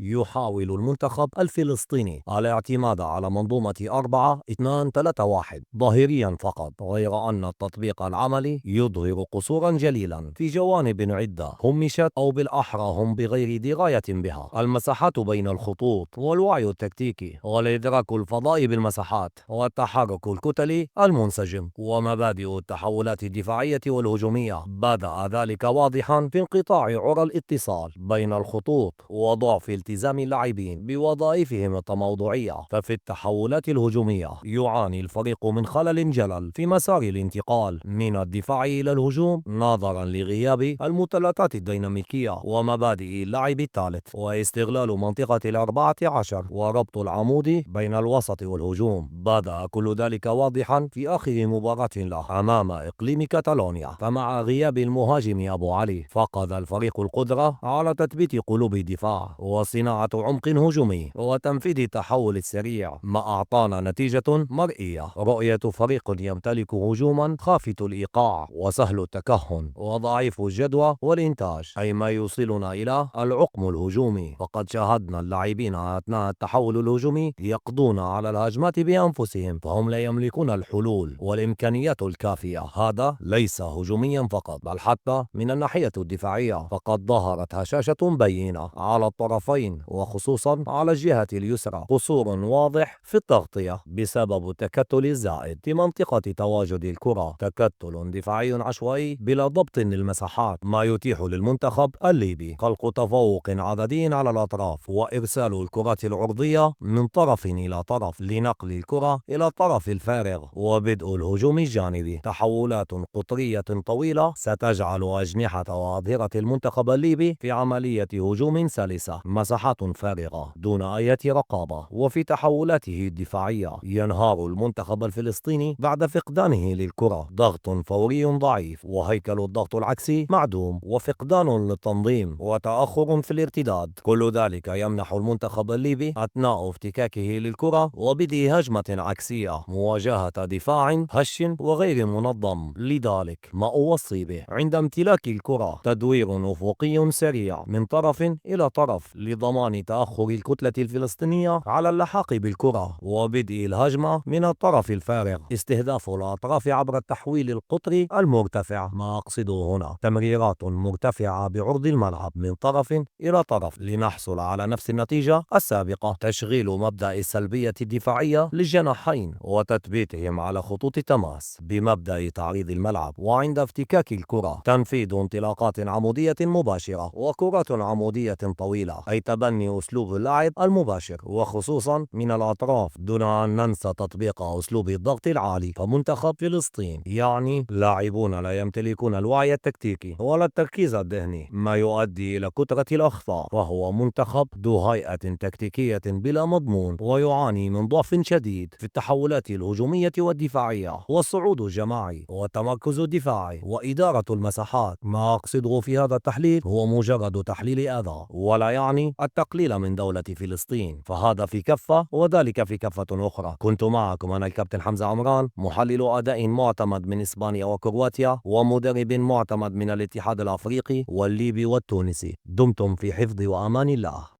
يحاول المنتخب الفلسطيني الاعتماد على منظومة 4-2-3-1 ظاهريا فقط، غير أن التطبيق العملي يظهر قصورا جليلا في جوانب عدة همشت أو بالأحرى هم بغير دراية بها: المساحات بين الخطوط، والوعي التكتيكي، والإدراك الفضائي بالمساحات، والتحرك الكتلي المنسجم، ومبادئ التحولات الدفاعية والهجومية. بدأ ذلك واضحا في انقطاع عرى الاتصال بين الخطوط وضعف التزام اللاعبين بوظائفهم التموضعية. ففي التحولات الهجومية يعاني الفريق من خلل جلل في مسار الانتقال من الدفاع إلى الهجوم، نظرا لغياب المثلثات الديناميكية ومبادئ اللعب الثالث، واستغلال منطقة 14 وربط العمود بين الوسط والهجوم. بدأ كل ذلك واضحا في آخر مباراة له أمام إقليم كاتالونيا، فمع غياب المهاجم أبو علي فقد الفريق القدرة على تثبيت قلوب الدفاع وصناعة عمق هجومي وتنفيذ التحول السريع، ما أعطانا نتيجة مرئية: رؤية فريق يمتلك هجوما خافت الإيقاع وسهل التكهن وضعيف الجدوى والإنتاج، أي ما يوصلنا إلى العقم الهجومي. فقد شاهدنا اللاعبين أثناء التحول الهجومي يقضون على الهجمات بأنفسهم، فهم لا يملكون الحلول والإمكانيات الكافية. هذا ليس هجوميا فقط، بل حتى من الناحية الدفاعية، فقد ظهرت هشاشة بينة على الطرفين وخصوصا على الجهة اليسرى، قصور واضح في التغطية بسبب التكتل الزائد في منطقة تواجد الكرة، تكتل دفاعي عشوائي بلا ضبط للمساحات، ما يتيح للمنتخب الليبي خلق تفوق عددي على الأطراف وإرسال الكرات العرضية من طرف إلى طرف لنقل الكرة إلى الطرف الفارغ وبدء الهجوم الجانبي. تحولات قطرية طويلة ستجعل أجنحة وأظهرة المنتخب الليبي في عملية هجوم سلسة، مساحات فارغة دون أي رقابة. وفي تحولاته الدفاعية ينهار المنتخب الفلسطيني بعد فقدانه للكرة، ضغط فوري ضعيف وهيكل الضغط العكسي معدوم وفقدان للتنظيم وتأخر في الارتداد. كل ذلك يمنح المنتخب الليبي أثناء افتكاكه للكرة وبدء هجمة عكسية مواجهة دفاع هش وغير منظم. لذلك ما أوصي به عند امتلاك الكرة تدوير أفقي سريع من طرف إلى طرف لضمان تأخر الكتلة الفلسطينية على اللحاق بالكرة وبدء الهجمة من الطرف الفارغ، استهداف الأطراف عبر التحويل القطري المرتفع. ما أقصده هنا تمريرات مرتفعة بعرض الملعب من طرف إلى طرف لنحصل على نفس النتيجة السابقة: تشغيل مبدأ السلبية الدفاعية للجناحين وتثبيتهم على خطوط التماس بمبدأ تعريض الملعب، وعند افتكاك الكرة تنفيذ انطلاقات عمودية مباشرة وكرات عمودية طويلة، أي تبني أسلوب اللعب المباشر وخصوصا من الأطراف، دون أن ننسى تطبيق أسلوب الضغط العالي. فمنتخب فلسطين يعني لاعبون لا يمتلكون الوعي التكتيكي ولا التركيز الذهني، ما يؤدي إلى كثرة الأخطاء، وهو منتخب ذو هيئة تكتيكية بلا مضمون ويعاني من ضعف شديد في التحولات الهجومية والدفاعية والصعود الجماعي والتمركز الدفاعي وإدارة المساحات. ما أقصده في هذا التحليل هو مجرد تحليل أداء ولا يعني التقليل من دولة فلسطين، فهذا في كفة وذلك في كفة أخرى. كنت معكم أنا الكابتن حمزة عمران، محلل أداء معتمد من إسبانيا وكرواتيا ومدرب معتمد من الاتحاد الأفريقي والليبي والتونسي. دمتم في حفظ وأمان الله.